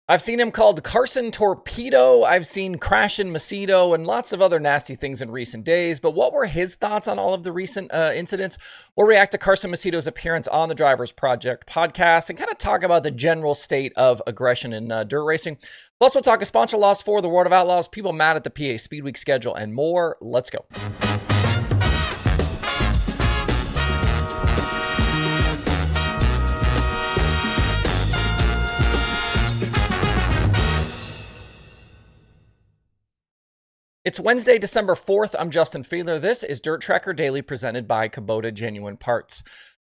I've seen him called Carson Torpedo. I've seen Carson Macedo and lots of other nasty things in recent days. But what were his thoughts on all of the recent incidents? We'll react to Carson Macedo's appearance on the Drivers Project podcast and kind of talk about the general state of aggression in dirt racing. Plus, we'll talk a sponsor loss for the World of Outlaws, people mad at the PA Speedweek schedule, and more. Let's go. It's Wednesday, December 4th. I'm Justin Fiedler. This is DIRTRACKR Daily presented by Kubota Genuine Parts.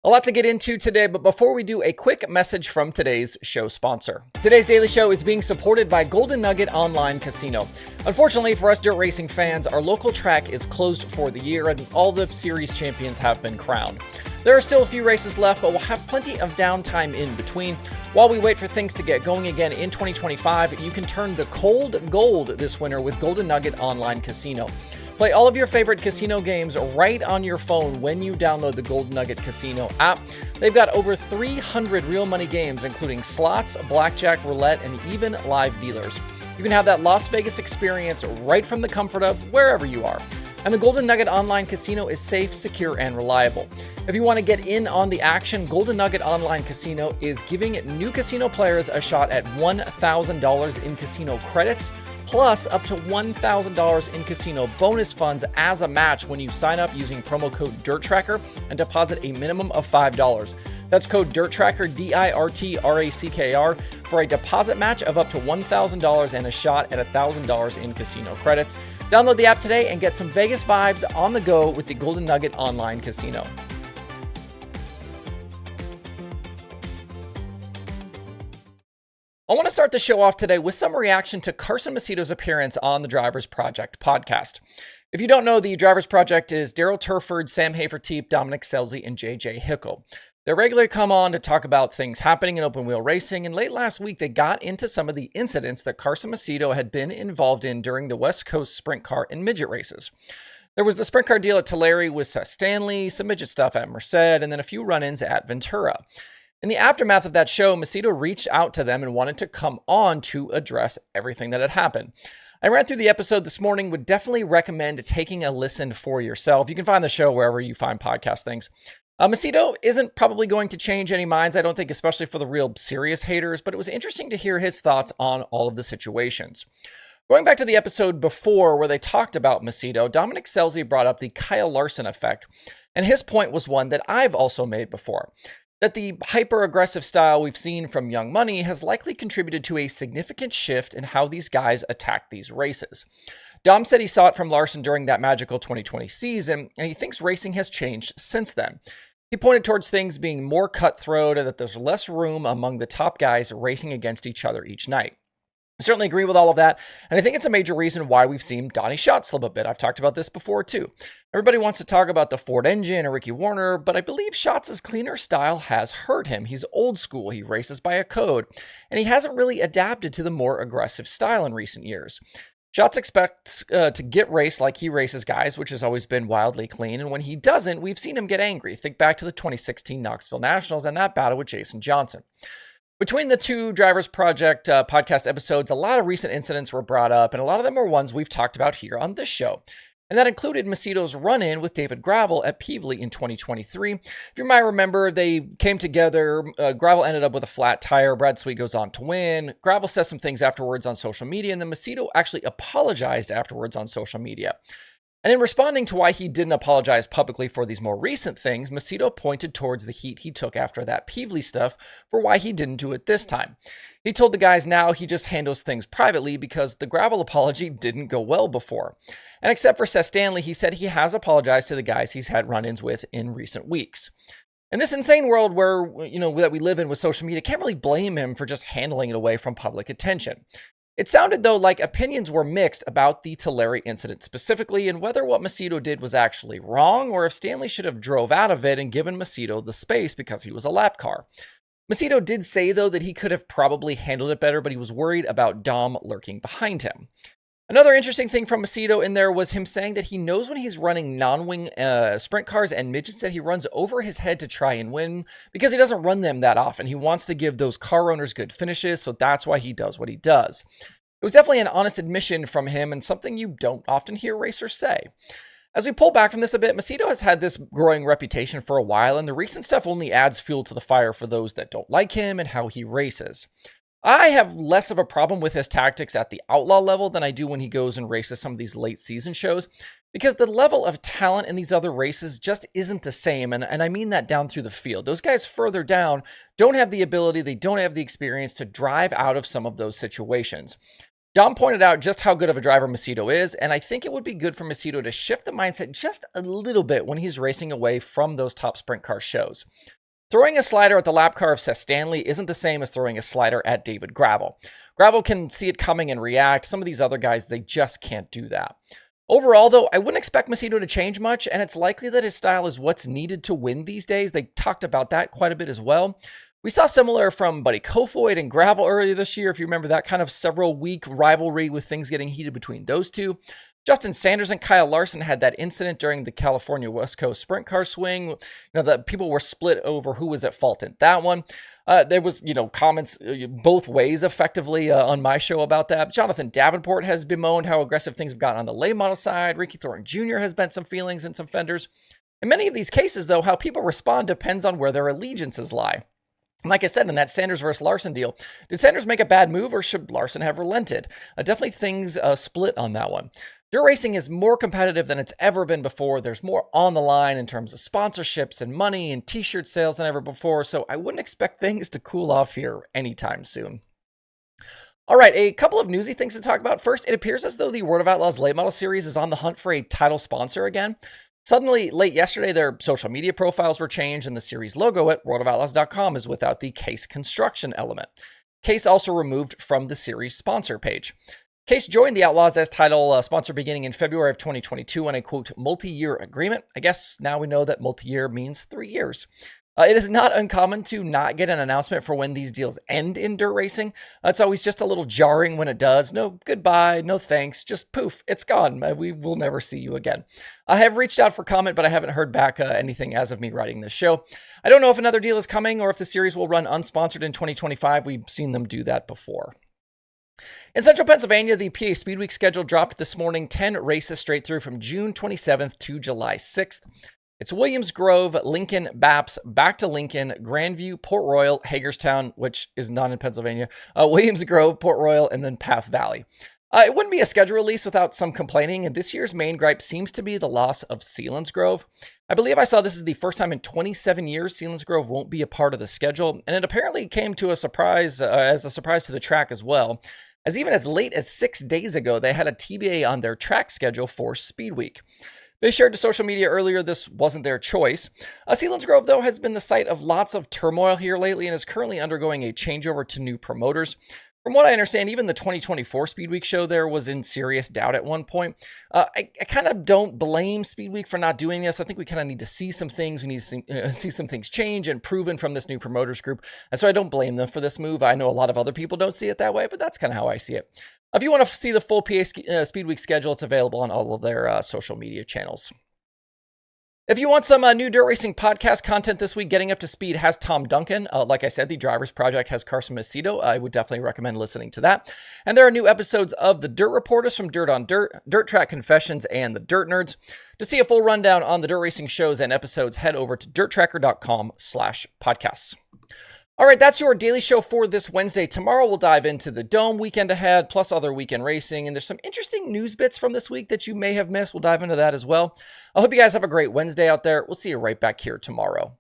A lot to get into today, but before we do, a quick message from today's show sponsor. Today's daily show is being supported by Golden Nugget Online Casino. Unfortunately for us dirt racing fans, our local track is closed for the year and all the series champions have been crowned. There are still a few races left, but we'll have plenty of downtime in between. While we wait for things to get going again in 2025, you can turn the cold gold this winter with Golden Nugget Online Casino. Play all of your favorite casino games right on your phone when you download the Golden Nugget Casino app. They've got over 300 real money games, including slots, blackjack, roulette, and even live dealers. You can have that Las Vegas experience right from the comfort of wherever you are. And the Golden Nugget Online Casino is safe, secure, and reliable. If you want to get in on the action, Golden Nugget Online Casino is giving new casino players a shot at $1,000 in casino credits, plus up to $1,000 in casino bonus funds as a match when you sign up using promo code DIRTRACKR and deposit a minimum of $5. That's code DIRTRACKR, DIRTRACKR, for a deposit match of up to $1,000 and a shot at $1,000 in casino credits. Download the app today and get some Vegas vibes on the go with the Golden Nugget Online Casino. I want to start the show off today with some reaction to Carson Macedo's appearance on the Drivers Project podcast. If you don't know, the Drivers Project is Daryl Turford, Sam Haferteep, Dominic Scelzi, and JJ Hickle. They regularly come on to talk about things happening in open wheel racing, and late last week they got into some of the incidents that Carson Macedo had been involved in during the West Coast sprint car and midget races. There was the sprint car deal at Tulare with Seth Stanley, some midget stuff at Merced, and then a few run-ins at Ventura. In the aftermath of that show, Macedo reached out to them and wanted to come on to address everything that had happened. I ran through the episode this morning, would definitely recommend taking a listen for yourself. You can find the show wherever you find podcast things. Macedo isn't probably going to change any minds, I don't think, especially for the real serious haters, but it was interesting to hear his thoughts on all of the situations. Going back to the episode before where they talked about Macedo, Dominic Scelzi brought up the Kyle Larson effect, and his point was one that I've also made before, that the hyper-aggressive style we've seen from Young Money has likely contributed to a significant shift in how these guys attack these races. Dom said he saw it from Larson during that magical 2020 season, and he thinks racing has changed since then. He pointed towards things being more cutthroat and that there's less room among the top guys racing against each other each night. I certainly agree with all of that, and I think it's a major reason why we've seen Donnie Schatz slip a bit. I've talked about this before too. Everybody wants to talk about the Ford engine or Ricky Warner, but I believe Schatz's cleaner style has hurt him. He's old school, he races by a code, and he hasn't really adapted to the more aggressive style in recent years. Schatz expects to get raced like he races guys, which has always been wildly clean, and when he doesn't, we've seen him get angry. Think back to the 2016 Knoxville Nationals and that battle with Jason Johnson. Between the two Drivers Project podcast episodes, a lot of recent incidents were brought up, and a lot of them are ones we've talked about here on this show. And that included Macedo's run-in with David Gravel at Pevely in 2023. If you might remember, they came together. Gravel ended up with a flat tire. Brad Sweet goes on to win. Gravel says some things afterwards on social media, and then Macedo actually apologized afterwards on social media. And in responding to why he didn't apologize publicly for these more recent things, Macedo pointed towards the heat he took after that Pevely stuff for why he didn't do it this time. He told the guys now he just handles things privately because the Gravel apology didn't go well before. And except for Seth Stanley, he said he has apologized to the guys he's had run-ins with in recent weeks. In this insane world where, that we live in with social media, can't really blame him for just handling it away from public attention. It sounded, though, like opinions were mixed about the Tulare incident specifically and whether what Macedo did was actually wrong or if Stanley should have drove out of it and given Macedo the space because he was a lap car. Macedo did say, though, that he could have probably handled it better, but he was worried about Dom lurking behind him. Another interesting thing from Macedo in there was him saying that he knows when he's running non-wing sprint cars and midgets that he runs over his head to try and win because he doesn't run them that often. He wants to give those car owners good finishes, so that's why he does what he does. It was definitely an honest admission from him and something you don't often hear racers say. As we pull back from this a bit, Macedo has had this growing reputation for a while, and the recent stuff only adds fuel to the fire for those that don't like him and how he races. I have less of a problem with his tactics at the Outlaw level than I do when he goes and races some of these late season shows, because the level of talent in these other races just isn't the same, and I mean that down through the field. Those guys further down don't have the ability, they don't have the experience to drive out of some of those situations. Dom pointed out just how good of a driver Macedo is, and I think it would be good for Macedo to shift the mindset just a little bit when he's racing away from those top sprint car shows. Throwing a slider at the lap car of Seth Stanley isn't the same as throwing a slider at David Gravel. Gravel can see it coming and react. Some of these other guys, they just can't do that. Overall, though, I wouldn't expect Macedo to change much, and it's likely that his style is what's needed to win these days. They talked about that quite a bit as well. We saw similar from Buddy Kofoid and Gravel earlier this year, if you remember that kind of several-week rivalry with things getting heated between those two. Justin Sanders and Kyle Larson had that incident during the California West Coast sprint car swing. The people were split over who was at fault in that one. There was, comments both ways effectively on my show about that. Jonathan Davenport has bemoaned how aggressive things have gotten on the late model side. Ricky Thornton Jr. has bent some feelings in some fenders. In many of these cases, though, how people respond depends on where their allegiances lie. Like I said, in that Sanders versus Larson deal, did Sanders make a bad move or should Larson have relented? Definitely things split on that one. Dirt racing is more competitive than it's ever been before. There's more on the line in terms of sponsorships and money and t-shirt sales than ever before, so I wouldn't expect things to cool off here anytime soon. All right, a couple of newsy things to talk about. First, it appears as though the World of Outlaws late model series is on the hunt for a title sponsor again. Suddenly, late yesterday, their social media profiles were changed, and the series logo at worldofoutlaws.com is without the Case construction element. Case also removed from the series sponsor page. Case joined the Outlaws as title sponsor beginning in February of 2022 on a, quote, multi-year agreement. I guess now we know that multi-year means 3 years. It is not uncommon to not get an announcement for when these deals end in dirt racing. It's always just a little jarring when it does. No goodbye, no thanks, just poof, it's gone. We will never see you again. I have reached out for comment, but I haven't heard back anything as of me writing this show. I don't know if another deal is coming or if the series will run unsponsored in 2025. We've seen them do that before. In central Pennsylvania, the PA Speedweek schedule dropped this morning, 10 races straight through from June 27th to July 6th. It's Williams Grove, Lincoln, Baps, back to Lincoln, Grandview, Port Royal, Hagerstown, which is not in Pennsylvania, Williams Grove, Port Royal, and then Path Valley. It wouldn't be a schedule release without some complaining, and this year's main gripe seems to be the loss of Selinsgrove. I believe I saw this is the first time in 27 years Selinsgrove won't be a part of the schedule, and it apparently came to a surprise, as a surprise to the track as well, as even as late as 6 days ago, they had a TBA on their track schedule for Speedweek. They shared to social media earlier this wasn't their choice. Selinsgrove, though, has been the site of lots of turmoil here lately and is currently undergoing a changeover to new promoters. From what I understand, even the 2024 Speedweek show there was in serious doubt at one point. I kind of don't blame Speedweek for not doing this. I think we kind of need to see some things. We need to see some things change and proven from this new promoters group. And so I don't blame them for this move. I know a lot of other people don't see it that way, but that's kind of how I see it. If you want to see the full PA Speedweek schedule, it's available on all of their social media channels. If you want some new dirt racing podcast content this week, Getting Up to Speed has Tom Duncan. Like I said, the Drivers Project has Carson Macedo. I would definitely recommend listening to that. And there are new episodes of The Dirt Reporters from Dirt on Dirt, Dirt Track Confessions, and The Dirt Nerds. To see a full rundown on the dirt racing shows and episodes, head over to DIRTRACKR.com/podcasts. All right, that's your daily show for this Wednesday. Tomorrow we'll dive into the Dome weekend ahead, plus other weekend racing. And there's some interesting news bits from this week that you may have missed. We'll dive into that as well. I hope you guys have a great Wednesday out there. We'll see you right back here tomorrow.